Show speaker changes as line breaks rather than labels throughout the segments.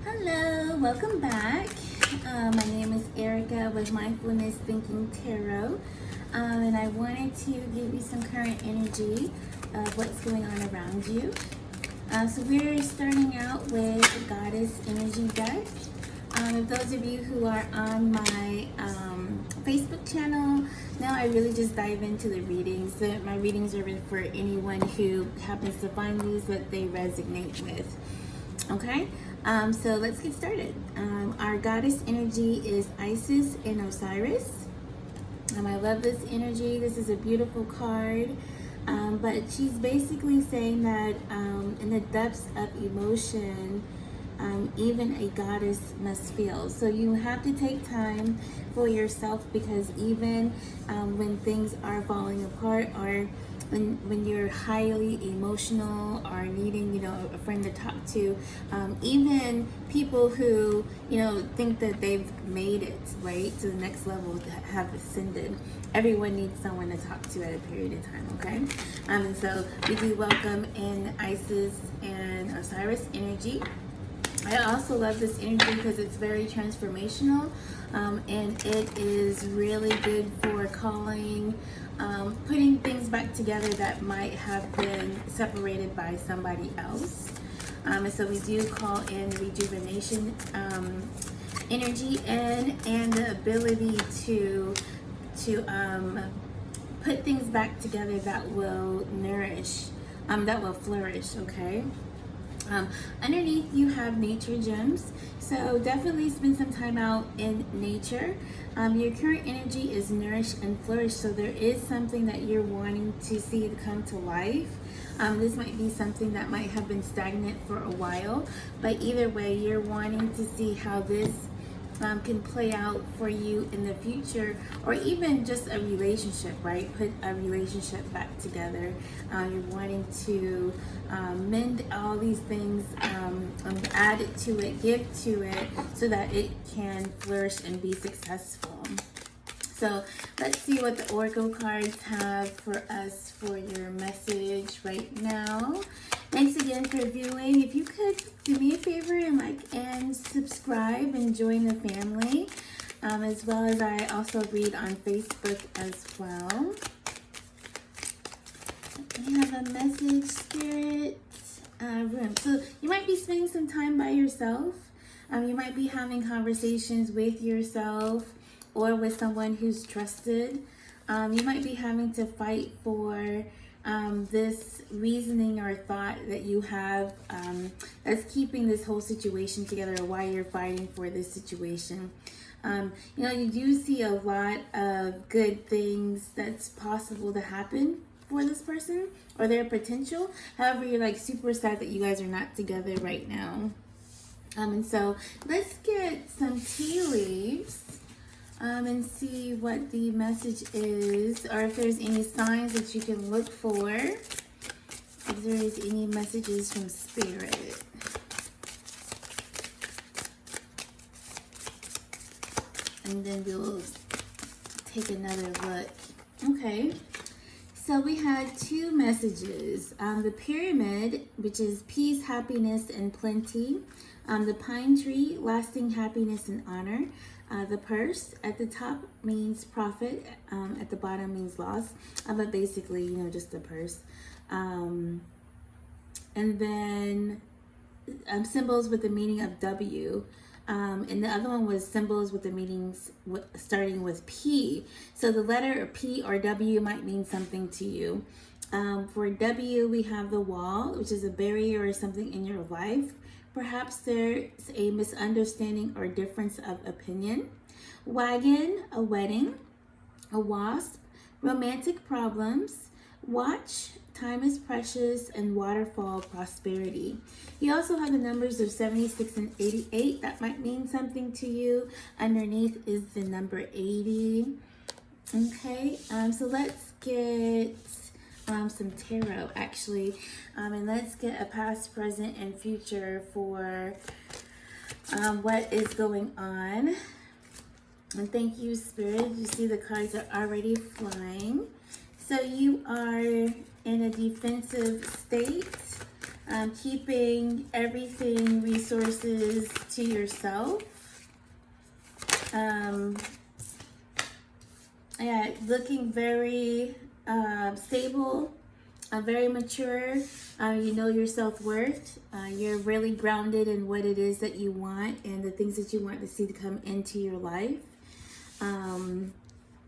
Hello, welcome back. My name is Erica with Mindfulness Thinking Tarot, and I wanted to give you some current energy of what's going on around you. So we're starting out with the Goddess Energy deck. If those of you who are on my Facebook channel, now I really just dive into the readings. My readings are for anyone who happens to find these that they resonate with. Okay, so let's get started. Our goddess energy is Isis and Osiris. I love this energy. This is a beautiful card, but she's basically saying that in the depths of emotion, even a goddess must feel. So you have to take time for yourself, because even when things are falling apart, or when you're highly emotional or needing, a friend to talk to, even people who, think that they've made it, right, to the next level, have ascended. Everyone needs someone to talk to at a period of time, okay? And so we do welcome in Isis and Osiris energy. I also love this energy because it's very transformational, and it is really good for calling, putting things back together that might have been separated by somebody else. And so we do call in rejuvenation energy and the ability to put things back together that will nourish, that will flourish, okay? Underneath you have nature gems, so definitely spend some time out in nature. Your current energy is nourish and flourish, so there is something that you're wanting to see to come to life. This might be something that might have been stagnant for a while, but either way, you're wanting to see how this can play out for you in the future, or even just a relationship, right? Put a relationship back together. You're wanting to mend all these things, add it to it, give to it, so that it can flourish and be successful. So let's see what the Oracle cards have for us for your message right now. Thanks again for viewing. If you could do me a favor and like and subscribe and join the family, as well as I also read on Facebook as well. We have a message, spirit, room. So you might be spending some time by yourself. You might be having conversations with yourself or with someone who's trusted. You might be having to fight for this reasoning or thought that you have that's keeping this whole situation together, or why you're fighting for this situation. You do see a lot of good things that's possible to happen for this person, or their potential. However, you're like super sad that you guys are not together right now. And so let's get some tea leaves and see what the message is, or if there's any signs that you can look for, if there is any messages from spirit. And then we'll take another look. Okay, so we had two messages. The pyramid, which is peace, happiness, and plenty. The pine tree, lasting happiness and honor. The purse at the top means profit, at the bottom means loss, but basically, just the purse. And then symbols with the meaning of W. And the other one was symbols with the meanings starting with P. So the letter P or W might mean something to you. For W, we have the wall, which is a barrier or something in your life. Perhaps there's a misunderstanding or difference of opinion. Wagon, a wedding. A wasp, romantic problems. Watch, time is precious. And waterfall, prosperity. You also have the numbers of 76 and 88. That might mean something to you. Underneath is the number 80. Okay, so let's get some tarot actually, and let's get a past, present, and future for what is going on. And thank you, Spirit. You see the cards are already flying. So you are in a defensive state. keeping everything, resources to yourself. Yeah, looking very stable, very mature. You know your self-worth. You're really grounded in what it is that you want and the things that you want to see to come into your life.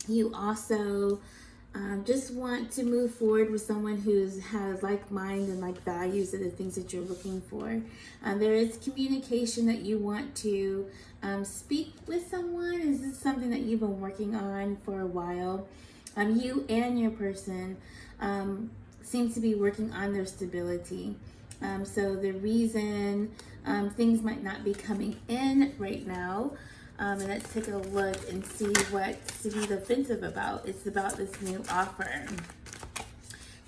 You also just want to move forward with someone who has like mind and like values and the things that you're looking for. There is communication that you want to speak with someone. Is this something that you've been working on for a while? You and your person seem to be working on their stability. So the reason things might not be coming in right now, and let's take a look and see what to be defensive about. It's about this new offer.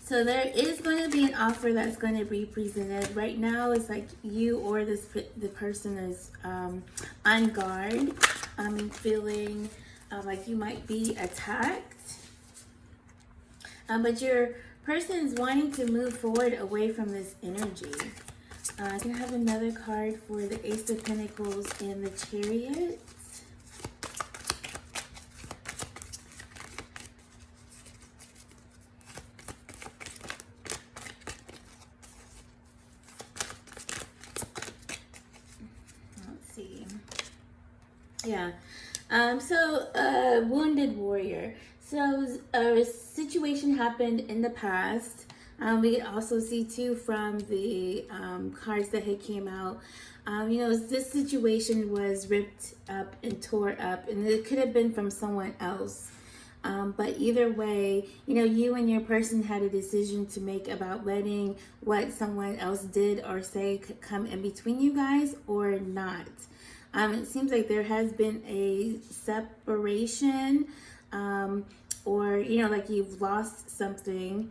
So there is going to be an offer that's going to be presented. Right now it's like you or the person is on guard and feeling like you might be attacked. But your person is wanting to move forward away from this energy. I can have another card for the Ace of Pentacles and the Chariot. Let's see. Yeah. Wounded warrior. So a situation happened in the past. We can also see too from the cards that had came out. This situation was ripped up and tore up, and it could have been from someone else. But either way, you and your person had a decision to make about letting what someone else did or say come in between you guys or not. It seems like there has been a separation, or like you've lost something,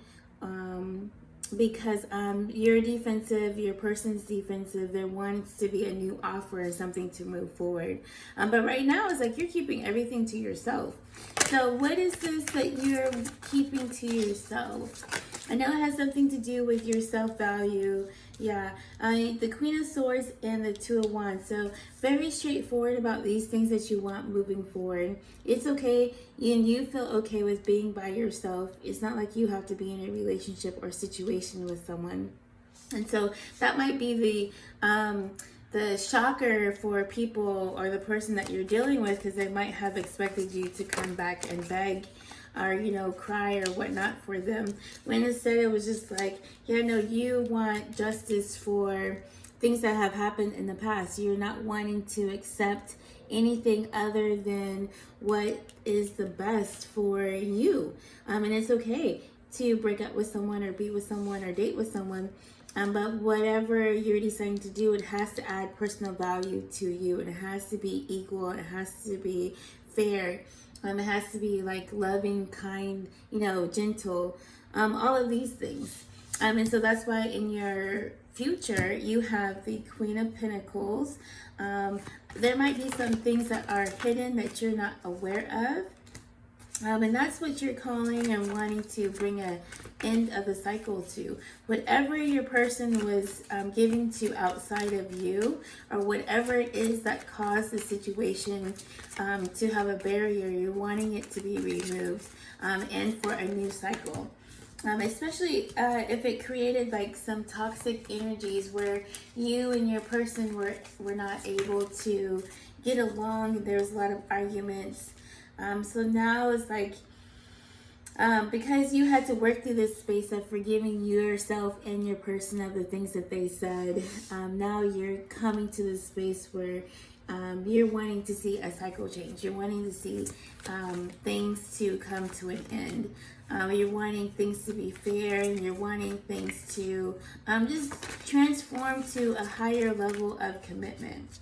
because you're defensive, your person's defensive. There wants to be a new offer or something to move forward. But right now it's like you're keeping everything to yourself. So what is this that you're keeping to yourself? I know it has something to do with your self-value. Yeah, the Queen of Swords and the Two of Wands. So very straightforward about these things that you want moving forward. It's okay, and you feel okay with being by yourself. It's not like you have to be in a relationship or situation with someone. And so that might be the shocker for people or the person that you're dealing with, because they might have expected you to come back and beg or cry or whatnot for them, when instead it was just like, you want justice for things that have happened in the past. You're not wanting to accept anything other than what is the best for you, and it's okay to break up with someone or be with someone or date with someone, but whatever you're deciding to do, it has to add personal value to you, and it has to be equal, it has to be fair. It has to be like loving, kind, gentle, all of these things. And so that's why in your future, you have the Queen of Pentacles. There might be some things that are hidden that you're not aware of. And that's what you're calling and wanting to bring an end of the cycle to. Whatever your person was giving to outside of you, or whatever it is that caused the situation to have a barrier, you're wanting it to be removed and for a new cycle. Especially if it created like some toxic energies where you and your person were not able to get along. There was a lot of arguments. So now it's like, because you had to work through this space of forgiving yourself and your person of the things that they said, now you're coming to this space where you're wanting to see a cycle change. You're wanting to see things to come to an end. You're wanting things to be fair, and you're wanting things to just transform to a higher level of commitment.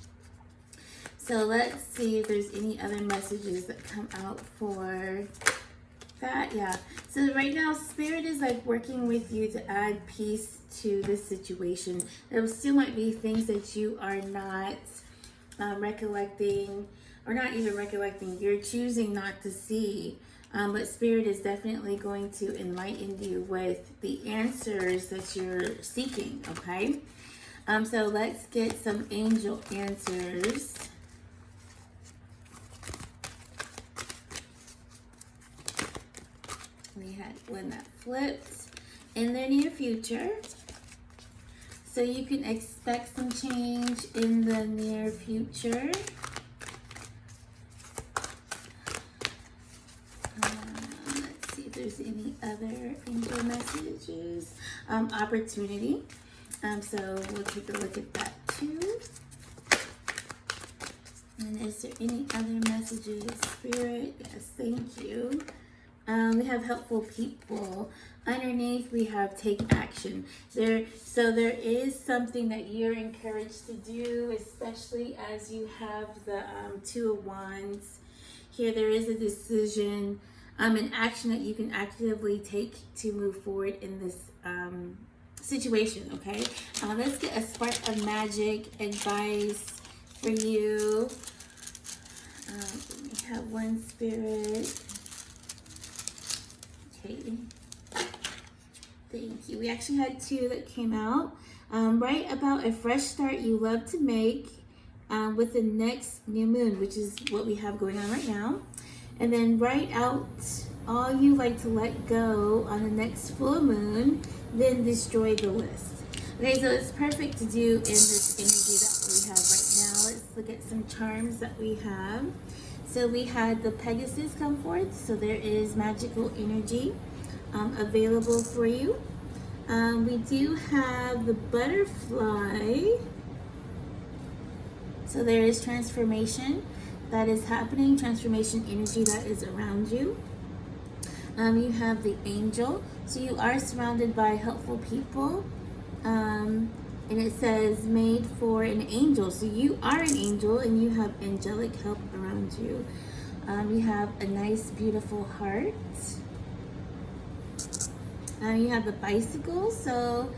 So let's see if there's any other messages that come out for that. Yeah. So right now, Spirit is like working with you to add peace to this situation. There still might be things that you are not recollecting, or not even recollecting. You're choosing not to see. But Spirit is definitely going to enlighten you with the answers that you're seeking, okay? So let's get some angel answers. We had one that flipped. In the near future. So you can expect some change in the near future. Let's see if there's any other angel messages. Opportunity. So we'll take a look at that too. And is there any other messages, Spirit? Yes, thank you. We have helpful people. Underneath we have take action. So there is something that you're encouraged to do, especially as you have the Two of Wands. Here there is a decision, an action that you can actively take to move forward in this situation, okay? Let's get a spark of magic advice for you. We have one, Spirit. Okay. Thank you. We actually had two that came out. Write about a fresh start you love to make with the next new moon, which is what we have going on right now. And then write out all you like to let go on the next full moon, then destroy the list. Okay, so it's perfect to do in this energy that we have right now. Let's look at some charms that we have. So we had the Pegasus come forth, so there is magical energy available for you. We do have the butterfly. So there is transformation that is happening, transformation energy that is around you. You have the angel. So you are surrounded by helpful people. And it says made for an angel. So you are an angel and you have angelic help around you. You have a nice, beautiful heart. You have the bicycle, so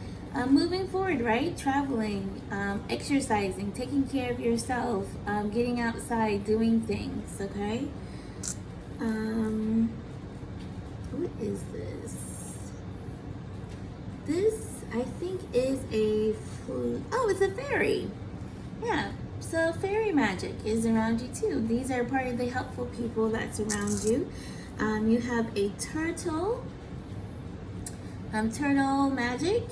moving forward, right? Traveling, exercising, taking care of yourself, getting outside, doing things, okay? What is this? This, I think, is it's a fairy. Yeah, so fairy magic is around you too. These are part of the helpful people that's around you. You have a turtle. Turtle magic,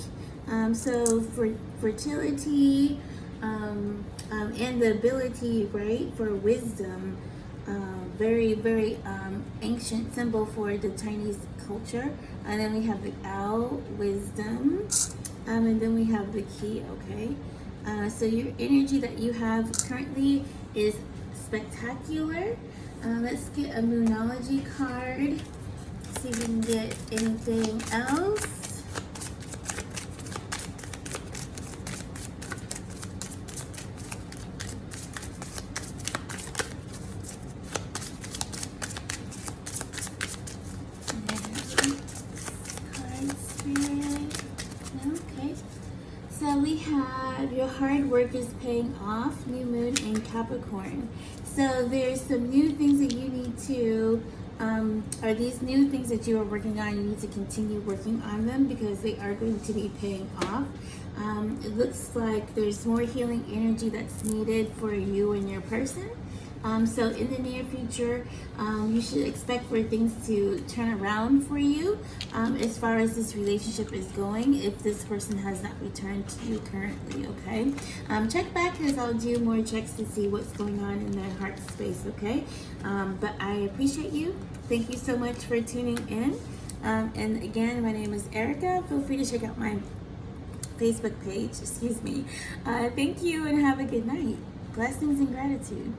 so for fertility, and the ability, right, for wisdom, very, very ancient symbol for the Chinese culture. And then we have the owl, wisdom, and then we have the key, okay? So your energy that you have currently is spectacular. Let's get a Moonology card. See if we can get anything else. Card, Spirit. Okay. So we have your hard work is paying off, new moon in Capricorn. So there's some new things that you need to are these new things that you are working on. You need to continue working on them because they are going to be paying off. It looks like there's more healing energy that's needed for you and your person. So in the near future, you should expect for things to turn around for you as far as this relationship is going, if this person has not returned to you currently, okay? Check back as I'll do more checks to see what's going on in their heart space, okay? But I appreciate you. Thank you so much for tuning in. And again, my name is Erica. Feel free to check out my Facebook page, excuse me. Thank you and have a good night. Blessings and gratitude.